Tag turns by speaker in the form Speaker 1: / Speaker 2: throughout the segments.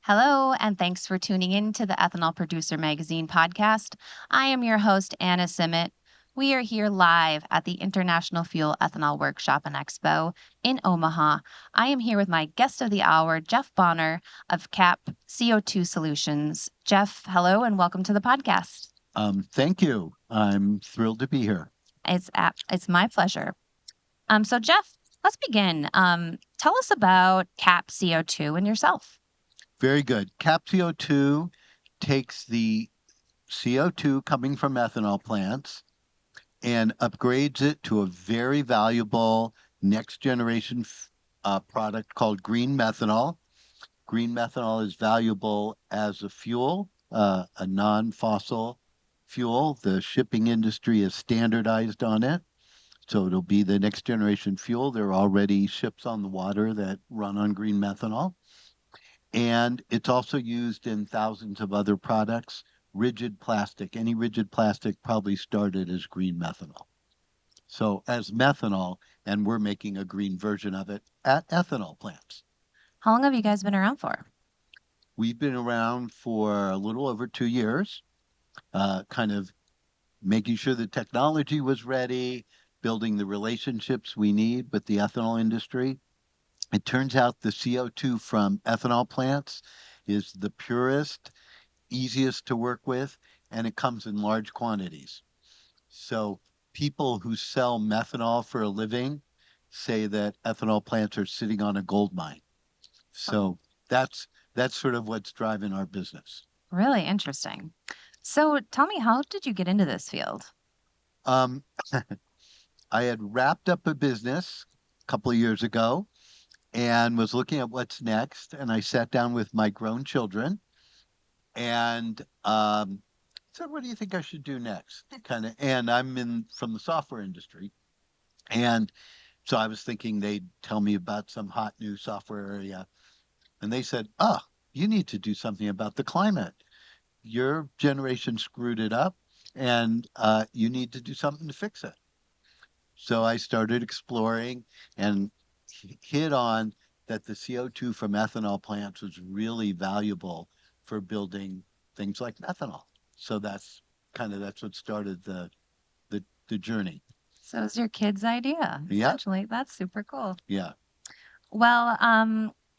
Speaker 1: Hello, and thanks for tuning in to the Ethanol Producer Magazine podcast. I am your host, Anna Simet. We are here live at the International Fuel Ethanol Workshop and Expo in Omaha. I am here with my guest of the hour, Jeff Bonar of CapCO2 Solutions. Jeff, hello, and welcome to the podcast.
Speaker 2: Thank you. I'm thrilled to be here.
Speaker 1: It's my pleasure. So Jeff, let's begin. Tell us about CapCO2 and yourself.
Speaker 2: Very good. CapCO2 takes the CO2 coming from ethanol plants and upgrades it to a very valuable next generation product called green methanol. Green methanol is valuable as a fuel, a non-fossil fuel. The shipping industry is standardized on it. So it'll be the next generation fuel. There are already ships on the water that run on green methanol. And it's also used in thousands of other products. Rigid plastic, any rigid plastic probably started as green methanol. So as methanol, and we're making a green version of it at ethanol plants.
Speaker 1: How long have you guys been around for?
Speaker 2: We've been around for a little over 2 years, kind of making sure the technology was ready, building the relationships we need with the ethanol industry. It turns out the CO2 from ethanol plants is the purest, easiest to work with, and it comes in large quantities. So people who sell methanol for a living say that ethanol plants are sitting on a gold mine. So that's that's sort of what's driving our business.
Speaker 1: Really interesting. So tell me, how did you get into this field?
Speaker 2: Um, I had wrapped up a business a couple of years ago and was looking at what's next. And I sat down with my grown children and said, "What do you think I should do next?" Kind of, and I'm in from the software industry, and so I was thinking they'd tell me about some hot new software area, and they said, "Oh, you need to do something about the climate. Your generation screwed it up, and you need to do something to fix it." So I started exploring and hit on that the CO2 from ethanol plants was really valuable for building things like methanol. So that's what started the journey.
Speaker 1: So it was your kid's idea,
Speaker 2: Yeah,
Speaker 1: essentially. That's super cool.
Speaker 2: yeah.
Speaker 1: Well,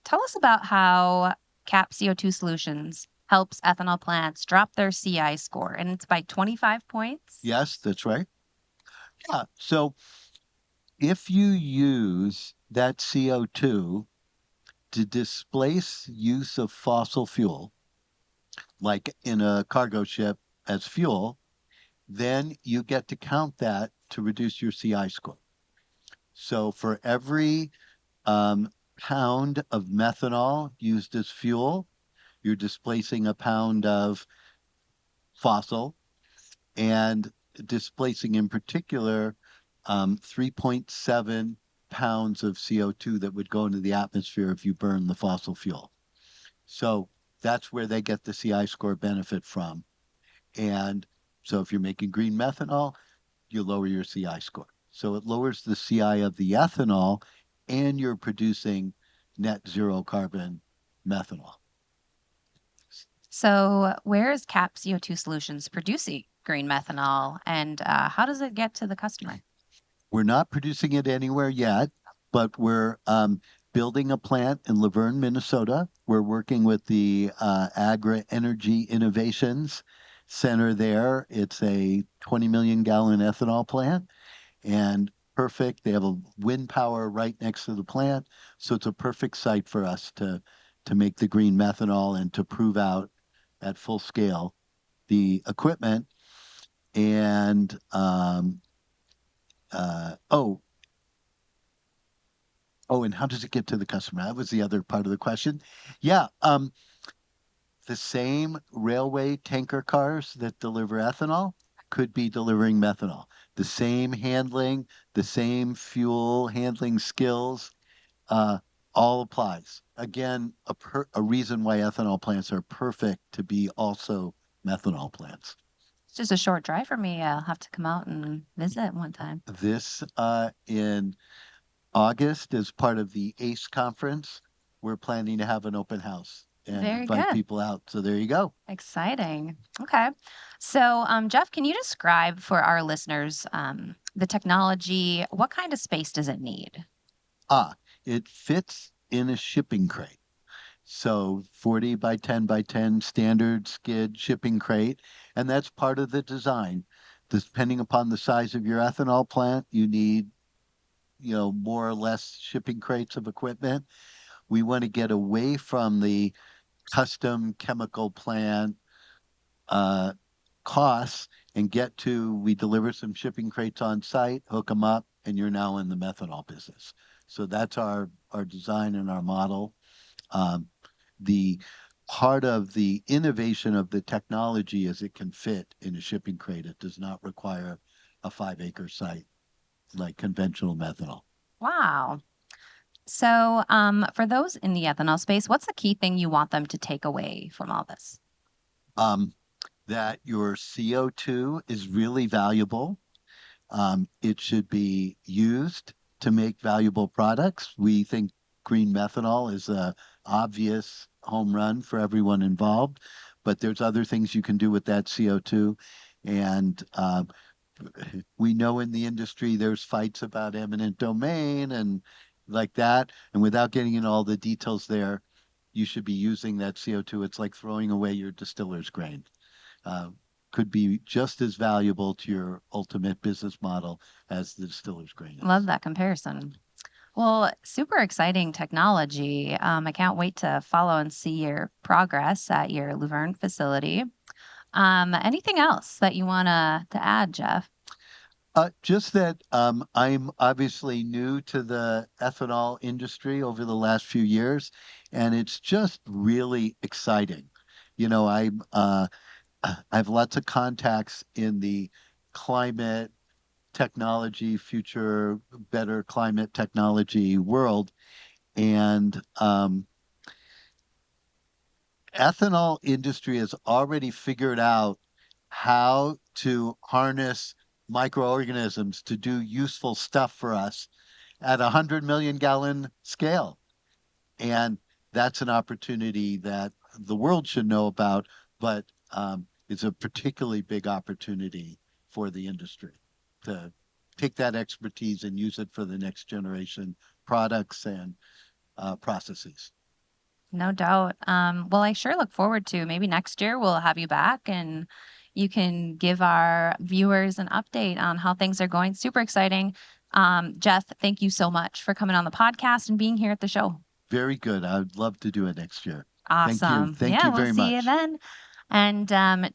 Speaker 1: tell us about how CAP CO2 Solutions helps ethanol plants drop their CI score, and it's by 25 points.
Speaker 2: Yes, that's right. Yeah. So if you use that CO2 to displace use of fossil fuel, like in a cargo ship as fuel, then you get to count that to reduce your CI score. So for every pound of methanol used as fuel, you're displacing a pound of fossil and displacing in particular 3.7 pounds of CO2 that would go into the atmosphere if you burn the fossil fuel. So that's where they get the CI score benefit from. And so if you're making green methanol, you lower your CI score. So it lowers the CI of the ethanol and you're producing net zero carbon methanol.
Speaker 1: So where is CAP CO2 Solutions producing green methanol, and how does it get to the customer?
Speaker 2: We're not producing it anywhere yet, but we're building a plant in Laverne, Minnesota. We're working with the Agri Energy Innovations Center there. It's a 20 million gallon ethanol plant and perfect. They have a wind power right next to the plant. So it's a perfect site for us to make the green methanol and to prove out at full scale the equipment. And uh, oh, oh, and how does it get to the customer? That was the other part of the question. Yeah, the same railway tanker cars that deliver ethanol could be delivering methanol. The same handling, the same fuel handling skills, uh, all applies. Again, a reason why ethanol plants are perfect to be also methanol plants.
Speaker 1: It's just a short drive for me. I'll have to come out and visit one time.
Speaker 2: This in August, as part of the ACE conference, we're planning to have an open house and
Speaker 1: Very
Speaker 2: invite
Speaker 1: good.
Speaker 2: people out. So there you go.
Speaker 1: Exciting. Okay. So, Jeff, can you describe for our listeners the technology? What kind of space does it need?
Speaker 2: Ah, it fits in a shipping crate. So 40 by 10 by 10 standard skid shipping crate. And that's part of the design. Depending upon the size of your ethanol plant, you need, more or less shipping crates of equipment. We want to get away from the custom chemical plant uh, costs and get to we deliver some shipping crates on site, hook them up, and you're now in the methanol business. So that's our design and our model. Um, the part of the innovation of the technology is it can fit in a shipping crate. It does not require a 5-acre site like conventional methanol.
Speaker 1: Wow. So, for those in the ethanol space, what's the key thing you want them to take away from all this?
Speaker 2: Um, that your CO2 is really valuable. It should be used to make valuable products. We think green methanol is a obvious home run for everyone involved, but there's other things you can do with that CO2. And we know in the industry there's fights about eminent domain and like that. And without getting into all the details there, you should be using that CO2. It's like throwing away your distiller's grain. Uh, could be just as valuable to your ultimate business model as the distiller's grain
Speaker 1: Love
Speaker 2: is.
Speaker 1: that comparison. Well, super exciting technology. I can't wait to follow and see your progress at your Luverne facility. Anything else that you want to add, Jeff?
Speaker 2: Just that I'm obviously new to the ethanol industry over the last few years, and it's just really exciting. I have lots of contacts in the climate technology, future better climate technology world, and ethanol industry has already figured out how to harness microorganisms to do useful stuff for us at a 100 million gallon scale. And that's an opportunity that the world should know about, but it's a particularly big opportunity for the industry to take that expertise and use it for the next generation products and processes.
Speaker 1: No doubt. Well, I sure look forward to maybe next year we'll have you back and you can give our viewers an update on how things are going. Super exciting. Jeff, thank you so much for coming on the podcast and being here at the show.
Speaker 2: Very good. I would love to do it next year. Thank you.
Speaker 1: Awesome.
Speaker 2: Thank
Speaker 1: Yeah,
Speaker 2: you
Speaker 1: we'll
Speaker 2: very
Speaker 1: see you
Speaker 2: much.
Speaker 1: then. And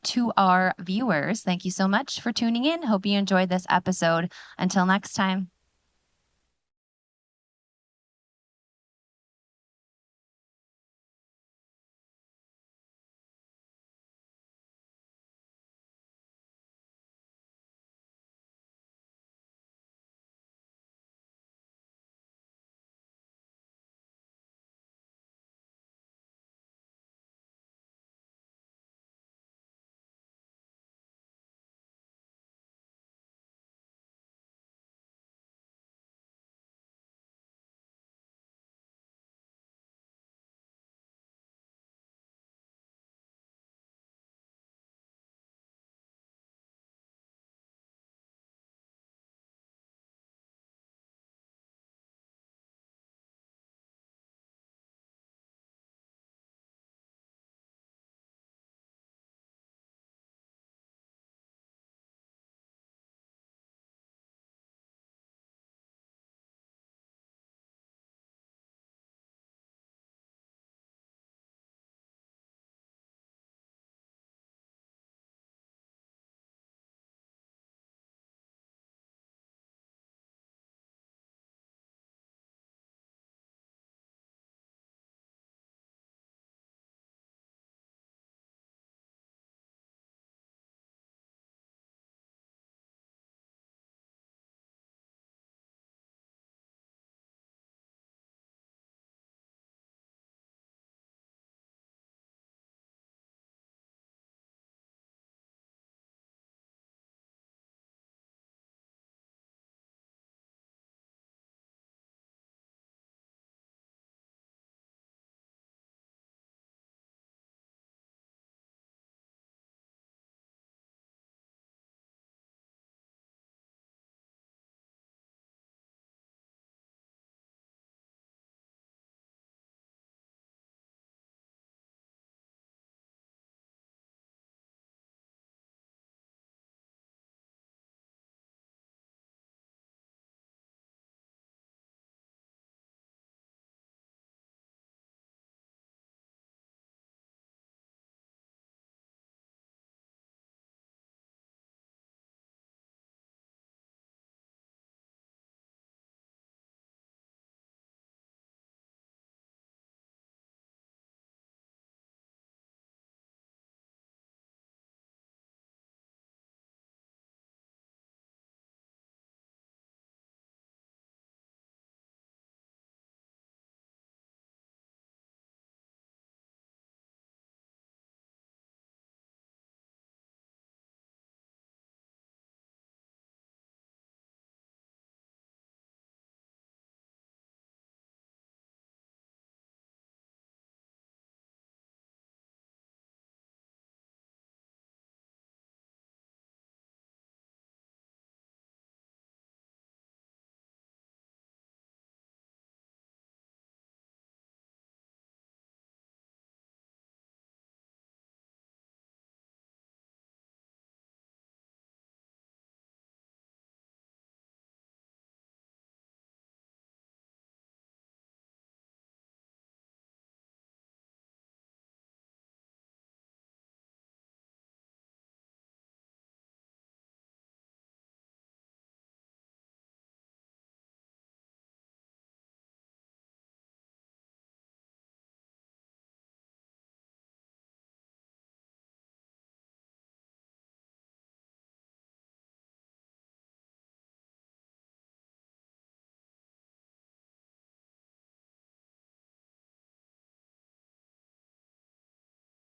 Speaker 1: to our viewers, thank you so much for tuning in. Hope you enjoyed this episode. Until next time.